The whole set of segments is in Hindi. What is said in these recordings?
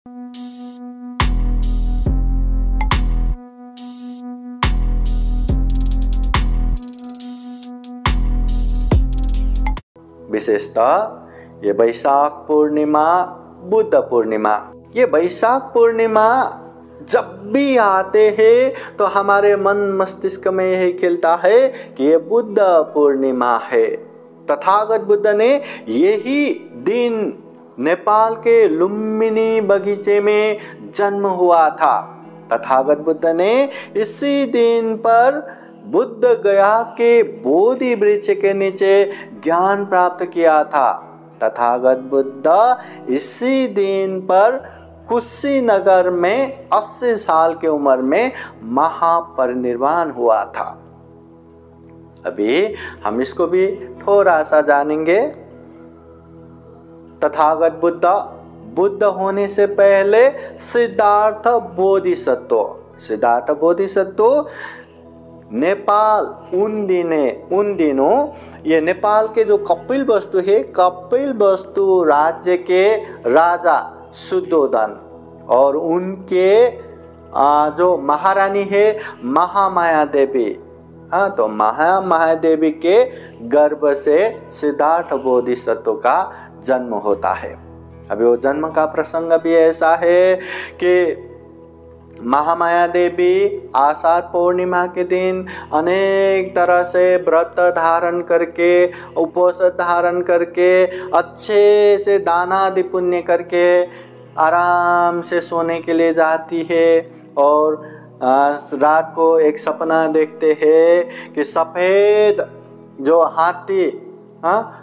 विशेषतः ये वैशाख पूर्णिमा, बुद्ध पूर्णिमा, ये वैशाख पूर्णिमा जब भी आते हैं तो हमारे मन मस्तिष्क में यही खिलता है कि ये बुद्ध पूर्णिमा है। तथागत बुद्ध ने यही दिन नेपाल के लुम्बिनी बगीचे में जन्म हुआ था। तथागत बुद्ध ने इसी दिन पर बुद्ध गया के बोधि वृक्ष के नीचे ज्ञान प्राप्त किया था। तथागत बुद्ध इसी दिन पर कुशीनगर में 80 साल की उम्र में महापरिनिर्वाण हुआ था। अभी हम इसको भी थोड़ा सा जानेंगे। तथागत बुद्ध होने से पहले सिद्धार्थ बोधिसत्व नेपाल उन दिनों ये नेपाल के जो कपिलवस्तु है, कपिलवस्तु राज्य के राजा शुद्धोधन और उनके जो महारानी है महामाया देवी, तो महामाया देवी के गर्भ से सिद्धार्थ बोधिसत्व का जन्म होता है। अभी वो जन्म का प्रसंग भी ऐसा है कि महामाया देवी आषाढ़ पूर्णिमा के दिन अनेक तरह से व्रत धारण करके, उपवास धारण करके, अच्छे से दाना आदि पुण्य करके आराम से सोने के लिए जाती है और रात को एक सपना देखते हैं कि सफ़ेद जो हाथी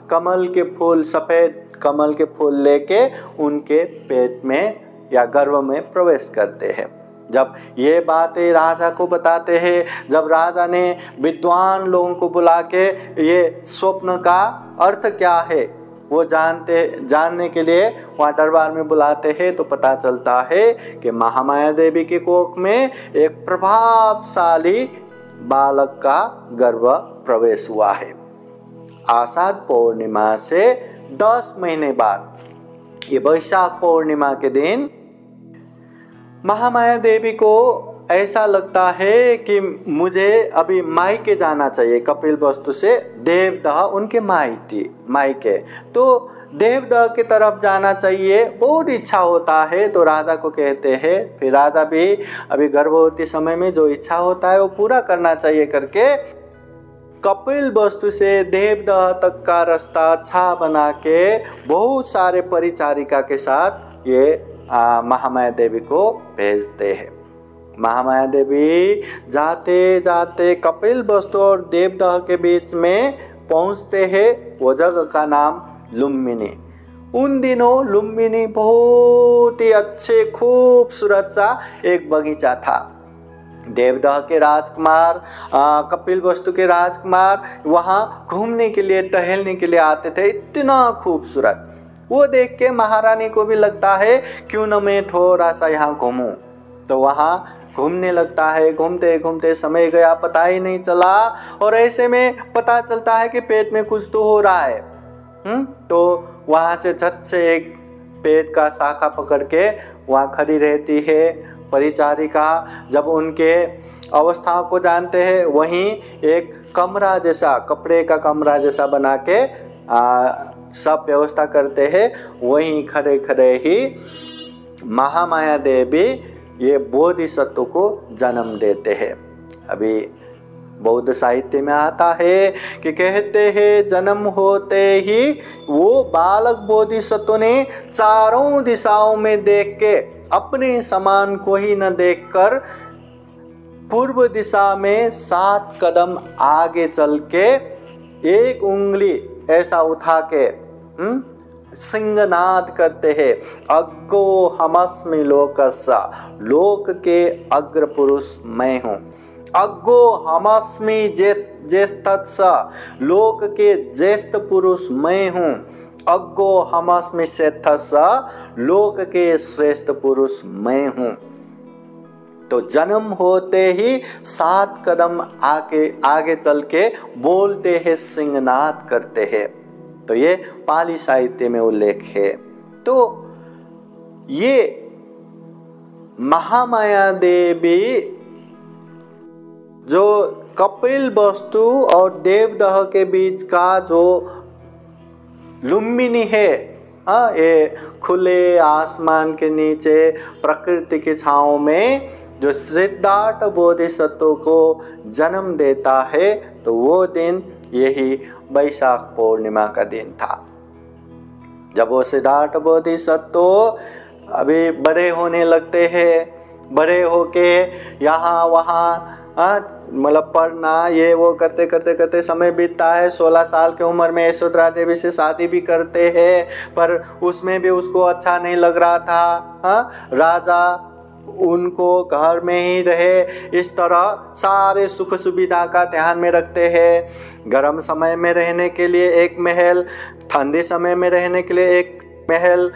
कमल के फूल, सफ़ेद कमल के फूल लेके उनके पेट में या गर्भ में प्रवेश करते हैं। जब ये बातें राजा को बताते हैं, जब राजा ने विद्वान लोगों को बुला के ये स्वप्न का अर्थ क्या है वो जानने के लिए वहाँ दरबार में बुलाते हैं, तो पता चलता है कि महामाया देवी के कोख में एक प्रभावशाली बालक का गर्भ प्रवेश हुआ है। आषाढ़ पूर्णिमा से 10 महीने बाद ये वैशाख पूर्णिमा के दिन महामाया देवी को ऐसा लगता है कि मुझे अभी मायके जाना चाहिए। कपिलवस्तु से देवदह उनके मायके, तो देवदह की तरफ जाना चाहिए, बहुत इच्छा होता है। तो राजा को कहते हैं, फिर राजा भी अभी गर्भवती समय में जो इच्छा होता है वो पूरा करना चाहिए करके कपिलवस्तु से देवदह तक का रास्ता अच्छा बना के बहुत सारे परिचारिका के साथ ये महामाया देवी को भेजते हैं। महामाया देवी जाते जाते कपिलवस्तु और देवदह के बीच में पहुंचते हैं। वो जगह का नाम लुम्बिनी। उन दिनों लुम्बिनी बहुत ही अच्छे खूबसूरत सा एक बगीचा था। देवदह के राजकुमार, कपिलवस्तु के राजकुमार वहाँ घूमने के लिए, टहलने के लिए आते थे। इतना खूबसूरत वो देख के महारानी को भी लगता है क्यों न मैं थोड़ा सा यहाँ घूमूं। तो वहाँ घूमने लगता है। घूमते घूमते समय गया पता ही नहीं चला और ऐसे में पता चलता है कि पेट में कुछ तो हो रहा है। तो वहाँ से झट से एक पेट का शाखा पकड़ के वहाँ खड़ी रहती है परिचारिका। जब उनके अवस्थाओं को जानते हैं, वहीं एक कमरा जैसा, कपड़े का कमरा जैसा बना के सब व्यवस्था करते हैं। वहीं खड़े खड़े ही महामाया देवी ये बोधिसत्व को जन्म देते हैं। अभी बौद्ध साहित्य में आता है कि कहते हैं जन्म होते ही वो बालक बोधिसत्व ने चारों दिशाओं में देख के अपने समान को ही न देखकर पूर्व दिशा में 7 कदम आगे चल के एक उंगली ऐसा उठा के सिंहनाद करते हैं, अग्गो हमस्मि लोकस्य, लोक के अग्र पुरुष मैं हूँ। अग्गो हमस्मि ज्येष्ठस्य, लोक के ज्येष्ठ पुरुष मैं हूँ। अग्गो हमस्मि श्रेष्ठस्य, लोक के श्रेष्ठ पुरुष मैं हूँ। तो जन्म होते ही 7 कदम आगे चल के बोलते हैं, सिंहनाद करते हैं। तो ये पाली साहित्य में उल्लेख है। तो ये महामाया देवी जो कपिल वस्तु और देवदह के बीच का जो लुम्बिनी है, ये खुले आसमान के नीचे प्रकृति की छाँव में जो सिद्धार्थ बोधिसत्व को जन्म देता है, तो वो दिन यही वैशाख पूर्णिमा का दिन था। जब वो सिद्धार्थ बोधिसत्व अभी बड़े होने लगते हैं, बड़े होके यहाँ वहाँ मतलब पढ़ना ये वो करते करते करते समय बीतता है। 16 साल की उम्र में यशोधरा देवी से शादी भी करते हैं, पर उसमें भी उसको अच्छा नहीं लग रहा था। राजा उनको घर में ही रहे, इस तरह सारे सुख सुविधा का ध्यान में रखते हैं। गर्म समय में रहने के लिए एक महल, ठंडी समय में रहने के लिए एक महल,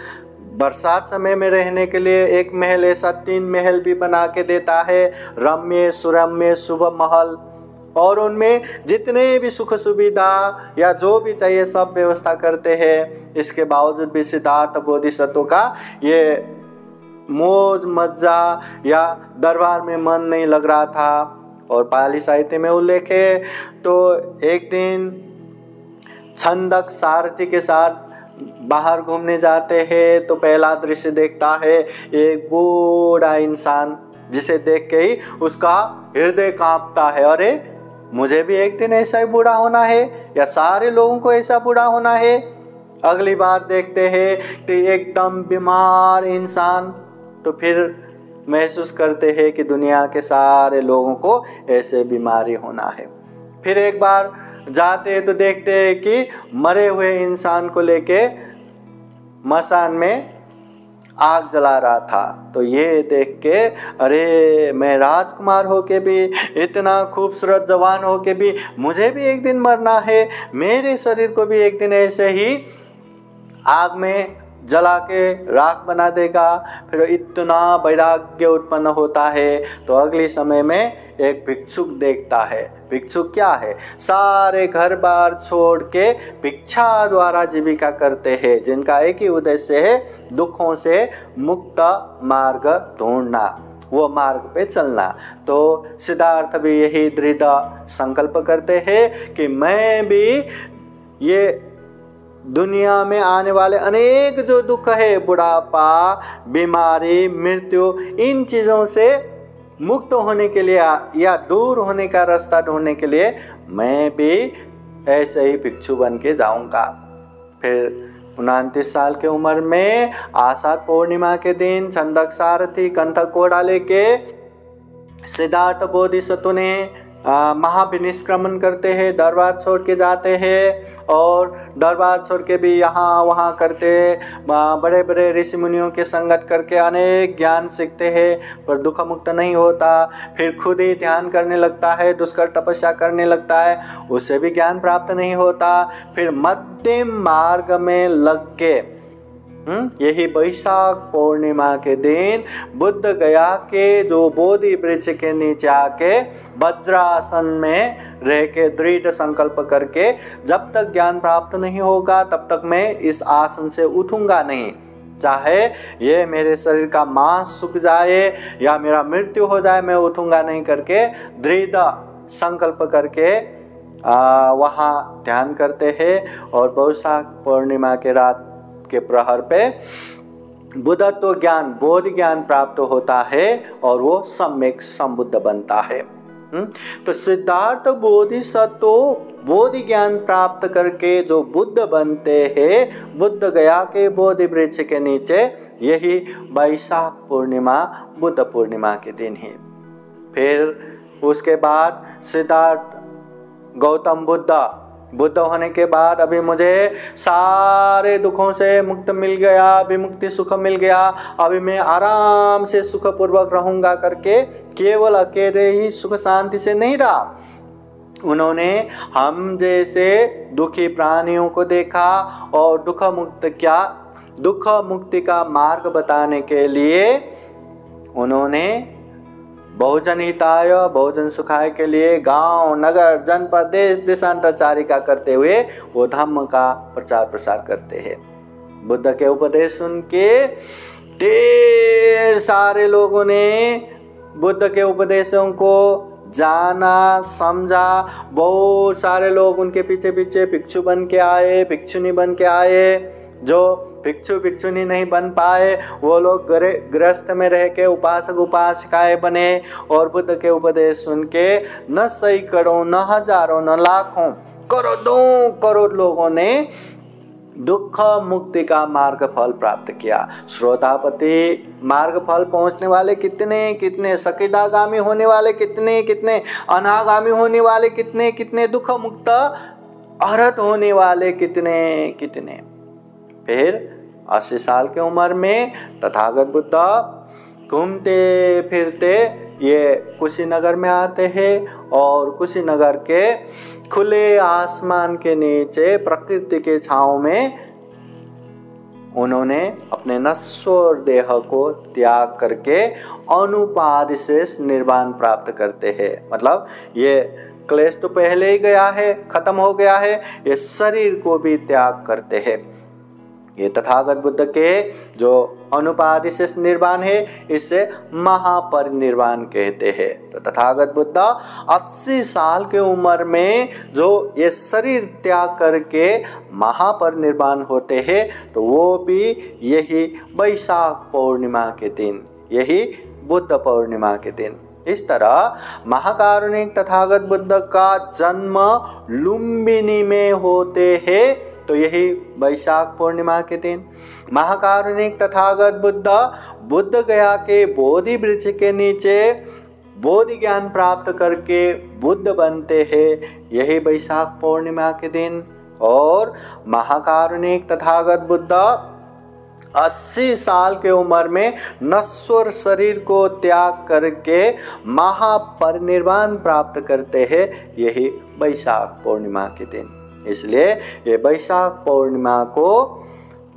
बरसात समय में रहने के लिए एक महल, ऐसा 3 महल भी बना के देता है। रम्य सुरम्य शुभ महल, और उनमें जितने भी सुख सुविधा या जो भी चाहिए सब व्यवस्था करते हैं। इसके बावजूद भी सिद्धार्थ बोधिसत्व का ये मौज मज्जा या दरबार में मन नहीं लग रहा था। और पाली साहित्य में उल्लेख है, तो एक दिन छंदक सारथी के साथ बाहर घूमने जाते हैं, तो पहला दृश्य देखता है एक बूढ़ा इंसान, जिसे देख के ही उसका हृदय कांपता है। अरे मुझे भी एक दिन ऐसा ही बूढ़ा होना है, या सारे लोगों को ऐसा बूढ़ा होना है। अगली बार देखते हैं कि एकदम बीमार इंसान, तो फिर महसूस करते हैं कि दुनिया के सारे लोगों को ऐसे बीमारी होना है। फिर एक बार जाते हैं तो देखते हैं कि मरे हुए इंसान को लेके मसान में आग जला रहा था। तो ये देख के अरे मैं राजकुमार होके भी, इतना खूबसूरत जवान होके भी मुझे भी एक दिन मरना है, मेरे शरीर को भी एक दिन ऐसे ही आग में जला के राख बना देगा। फिर इतना वैराग्य उत्पन्न होता है। तो अगले समय में एक भिक्षुक देखता है। भिक्षुक क्या है? सारे घर बार छोड़ के भिक्षा द्वारा जीविका करते हैं, जिनका एक ही उद्देश्य है दुखों से मुक्त मार्ग ढूंढना, वो मार्ग पे चलना। तो सिद्धार्थ भी यही दृढ़ संकल्प करते हैं कि मैं भी ये दुनिया में आने वाले अनेक जो दुख है, बुढ़ापा, बीमारी, मृत्यु, इन चीज़ों से मुक्त होने के लिए या दूर होने का रास्ता ढूंढने के लिए मैं भी ऐसे ही भिक्षु बन के जाऊँगा। फिर 29 साल की उम्र में आषाढ़ पूर्णिमा के दिन छंदक सारथी कंठक घोड़ा लेके सिद्धार्थ बोधिसत्व ने महाविनिष्क्रमण करते हैं, दरबार छोड़ के जाते हैं। और दरबार छोड़ के भी यहाँ वहाँ करते, बड़े बड़े ऋषि मुनियों के संगत करके अनेक ज्ञान सीखते हैं, पर दुख मुक्त नहीं होता। फिर खुद ही ध्यान करने लगता है, दुष्कर तपस्या करने लगता है, उससे भी ज्ञान प्राप्त नहीं होता। फिर मध्यम मार्ग में लग के यही वैशाख पूर्णिमा के दिन बुद्ध गया के जो बोधि वृक्ष के नीचे आके वज्रासन में रह के दृढ़ संकल्प करके, जब तक ज्ञान प्राप्त नहीं होगा तब तक मैं इस आसन से उठूंगा नहीं, चाहे ये मेरे शरीर का मांस सूख जाए या मेरा मृत्यु हो जाए, मैं उठूंगा नहीं करके दृढ़ संकल्प करके वहाँ ध्यान करते हैं। और वैशाख पूर्णिमा के रात के प्रहर पे बुद्धत्व ज्ञान, बोध ज्ञान प्राप्त होता है और वो सम्यक संबुद्ध बनता है। तो सिद्धार्थ बोधिसत्व बोधि ज्ञान प्राप्त करके जो बुद्ध बनते हैं, बुद्ध गया के बोधि वृक्ष के नीचे, यही वैशाख पूर्णिमा बुद्ध पूर्णिमा के दिन है। फिर उसके बाद सिद्धार्थ गौतम बुद्ध होने के बाद अभी मुझे सारे दुखों से मुक्त मिल गया, विमुक्ति सुख मिल गया, अभी मैं आराम से सुखपूर्वक रहूँगा करके केवल अकेले ही सुख शांति से नहीं रहा। उन्होंने हम जैसे दुखी प्राणियों को देखा और दुख मुक्ति का मार्ग बताने के लिए उन्होंने बहुजन हिताय बहुजन सुखाय के लिए गांव, नगर, जनपद, देश देशांतरचारिका करते हुए वो धम्म का प्रचार प्रसार करते हैं। बुद्ध के उपदेश सुन के ढेर सारे लोगों ने बुद्ध के उपदेशों को जाना, समझा। बहुत सारे लोग उनके पीछे पीछे भिक्षु बन के आए, भिक्षुनी बन के आए। जो भिक्षु भिक्षुनी नहीं बन पाए वो लोग गृहस्थ में रह के उपासक उपासिकाएं बने और बुद्ध के उपदेश सुन के न सैकड़ों, न हजारों, न लाखों, करोड़ों करोड़ लोगों ने दुख मुक्ति का मार्ग फल प्राप्त किया। श्रोतापति मार्ग फल पहुंचने वाले कितने कितने, सकिदागामी होने वाले कितने कितने, अनागामी होने वाले कितने कितने, दुख मुक्त अरहत होने वाले कितने कितने। फिर 80 साल की उम्र में तथागत बुद्ध घूमते फिरते ये कुशीनगर में आते हैं और कुशीनगर के खुले आसमान के नीचे प्रकृति के छांव में उन्होंने अपने नश्वर देह को त्याग करके अनुपाधि शेष निर्वाण प्राप्त करते हैं। मतलब ये क्लेश तो पहले ही गया है, खत्म हो गया है, ये शरीर को भी त्याग करते हैं। ये तथागत बुद्ध के जो अनुपाधि शेष निर्वाण है इसे महापरिनिर्वाण कहते हैं। तो तथागत बुद्ध 80 साल की उम्र में जो ये शरीर त्याग करके महापरिनिर्वाण होते हैं तो वो भी यही वैशाख पूर्णिमा के दिन, यही बुद्ध पूर्णिमा के दिन। इस तरह महाकारुणिक तथागत बुद्ध का जन्म लुम्बिनी में होते हैं तो यही वैशाख पूर्णिमा के दिन। महाकारुणिक तथागत बुद्ध गया के बोधि वृक्ष के नीचे बोधि ज्ञान प्राप्त करके बुद्ध बनते हैं, यही वैशाख पूर्णिमा के दिन। और महाकारुणिक तथागत बुद्ध 80 साल के उम्र में नश्वर शरीर को त्याग करके महापरिनिर्वाण प्राप्त करते हैं, यही वैशाख पूर्णिमा के दिन। इसलिए ये वैशाख पूर्णिमा को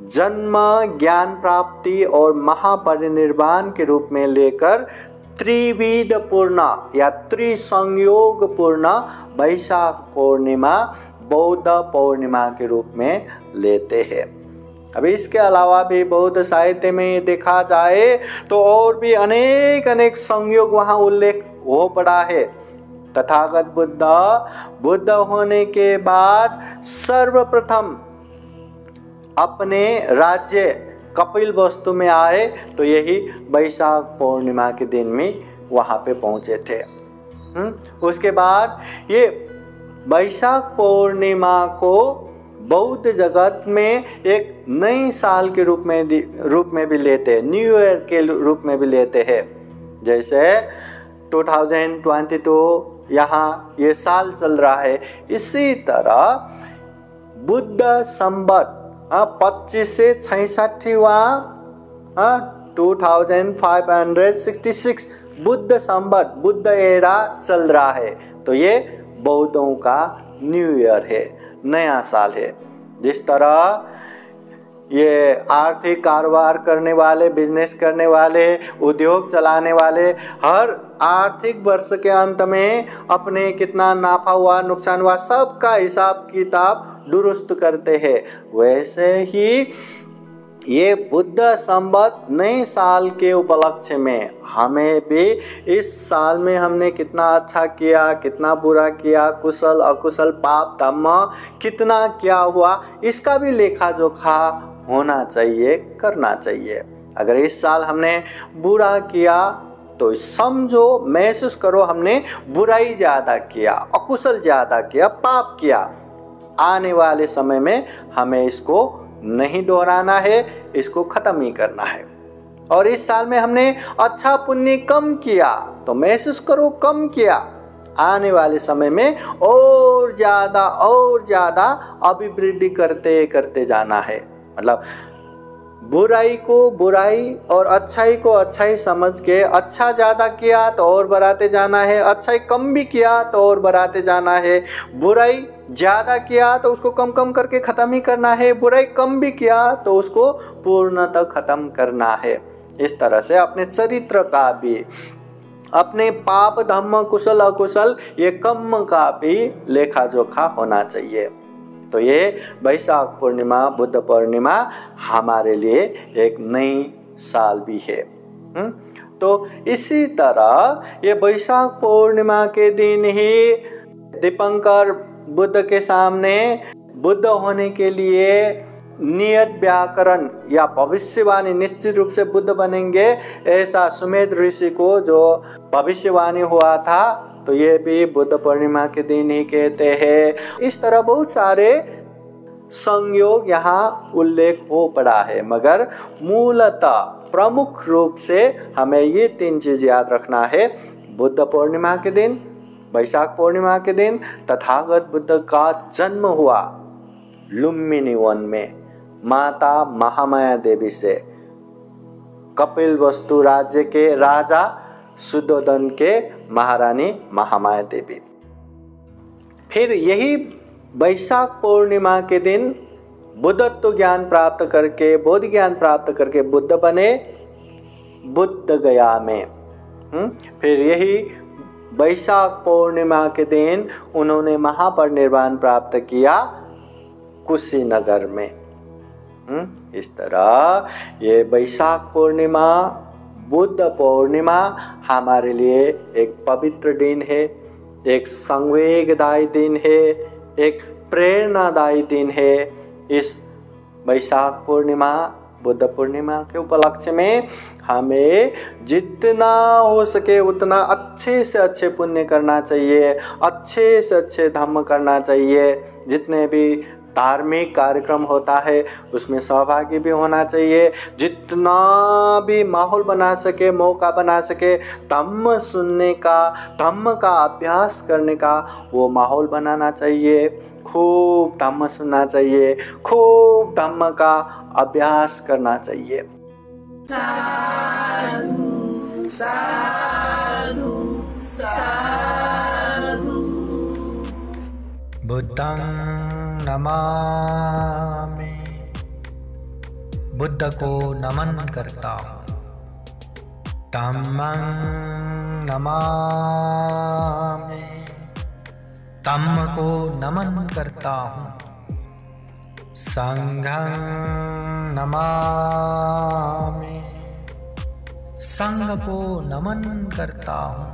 जन्म, ज्ञान प्राप्ति और महापरिनिर्वाण के रूप में लेकर त्रिविध पूर्ण या त्रिसंयोग पूर्ण वैशाख पूर्णिमा बौद्ध पूर्णिमा के रूप में लेते हैं। अभी इसके अलावा भी बौद्ध साहित्य में देखा जाए तो और भी अनेक अनेक संयोग वहाँ उल्लेख हो पड़ा है। तथागत बुद्ध होने के बाद सर्वप्रथम अपने राज्य कपिलवस्तु में आए तो यही वैशाख पूर्णिमा के दिन में वहाँ पे पहुँचे थे। उसके बाद ये वैशाख पूर्णिमा को बौद्ध जगत में एक नई साल के रूप में भी लेते हैं, न्यू ईयर के रूप में भी लेते हैं। जैसे 2022 यहाँ ये साल चल रहा है, इसी तरह बुद्ध संवत 25 से 66वां 2566 बुद्ध संवत, बुद्ध एरा चल रहा है। तो ये बौद्धों का न्यू ईयर है, नया साल है। जिस तरह ये आर्थिक कारोबार करने वाले, बिजनेस करने वाले, उद्योग चलाने वाले हर आर्थिक वर्ष के अंत में अपने कितना नाफा हुआ, नुकसान हुआ, सबका हिसाब किताब दुरुस्त करते हैं, वैसे ही ये बुद्ध संवत नए साल के उपलक्ष्य में हमें भी इस साल में हमने कितना अच्छा किया, कितना बुरा किया, कुशल अकुशल, पाप धर्म कितना क्या हुआ, इसका भी लेखा जोखा होना चाहिए, करना चाहिए। अगर इस साल हमने बुरा किया तो समझो, महसूस करो हमने बुराई ज़्यादा किया, अकुशल ज़्यादा किया, पाप किया। आने वाले समय में हमें इसको नहीं दोहराना है, इसको ख़त्म ही करना है। और इस साल में हमने अच्छा पुण्य कम किया तो महसूस करो कम किया, आने वाले समय में और ज़्यादा अभिवृद्धि करते करते जाना है। मतलब बुराई को बुराई और अच्छाई को अच्छाई समझ के अच्छा ज़्यादा किया तो और बढ़ाते जाना है, अच्छाई कम भी किया तो और बढ़ाते जाना है। बुराई ज़्यादा किया तो उसको कम कम करके ख़त्म ही करना है, बुराई कम भी किया तो उसको पूर्णतः ख़त्म करना है। इस तरह से अपने चरित्र का भी, अपने पाप धर्म कुशल अकुशल ये कर्म का भी लेखा जोखा होना चाहिए। तो ये वैशाख पूर्णिमा, बुद्ध पूर्णिमा हमारे लिए एक नई साल भी है। तो इसी तरह ये वैशाख पूर्णिमा के दिन ही दीपंकर बुद्ध के सामने बुद्ध होने के लिए नियत व्याकरण या भविष्यवाणी, निश्चित रूप से बुद्ध बनेंगे ऐसा सुमेध ऋषि को जो भविष्यवाणी हुआ था, तो ये भी बुद्ध पूर्णिमा के दिन ही कहते हैं। इस तरह बहुत सारे संयोग यहाँ उल्लेख हो पड़ा है, मगर मूलतः प्रमुख रूप से हमें ये 3 चीज याद रखना है। बुद्ध पूर्णिमा के दिन, वैशाख पूर्णिमा के दिन तथागत बुद्ध का जन्म हुआ लुम्बिनी वन में माता महामाया देवी से, कपिलवस्तु राज्य के राजा शुद्धोदन के महारानी महामाया देवी। फिर यही वैशाख पूर्णिमा के दिन बुद्धत्व ज्ञान प्राप्त करके, बोधि ज्ञान प्राप्त करके बुद्ध बने बुद्ध गया में। फिर यही वैशाख पूर्णिमा के दिन उन्होंने महापरिनिर्वाण प्राप्त किया कुशीनगर में। इस तरह ये वैशाख पूर्णिमा, बुद्ध पूर्णिमा हमारे लिए एक पवित्र दिन है, एक संवेगदायी दिन है, एक प्रेरणादायी दिन है। इस वैशाख पूर्णिमा, बुद्ध पूर्णिमा के उपलक्ष्य में हमें जितना हो सके उतना अच्छे से अच्छे पुण्य करना चाहिए, अच्छे से अच्छे धर्म करना चाहिए। जितने भी धार्मिक कार्यक्रम होता है उसमें सहभागी भी होना चाहिए। जितना भी माहौल बना सके, मौका बना सके, धम्म सुनने का, धम्म का अभ्यास करने का वो माहौल बनाना चाहिए। खूब धम्म सुनना चाहिए, खूब धम्म का अभ्यास करना चाहिए। साधु साधु साधु। बुद्धं नमामि, बुद्ध को नमन करता हूँ। धम्मं नमामि, धम्म को नमन करता हूँ। संघं नमामि, संघ को नमन करता हूँ।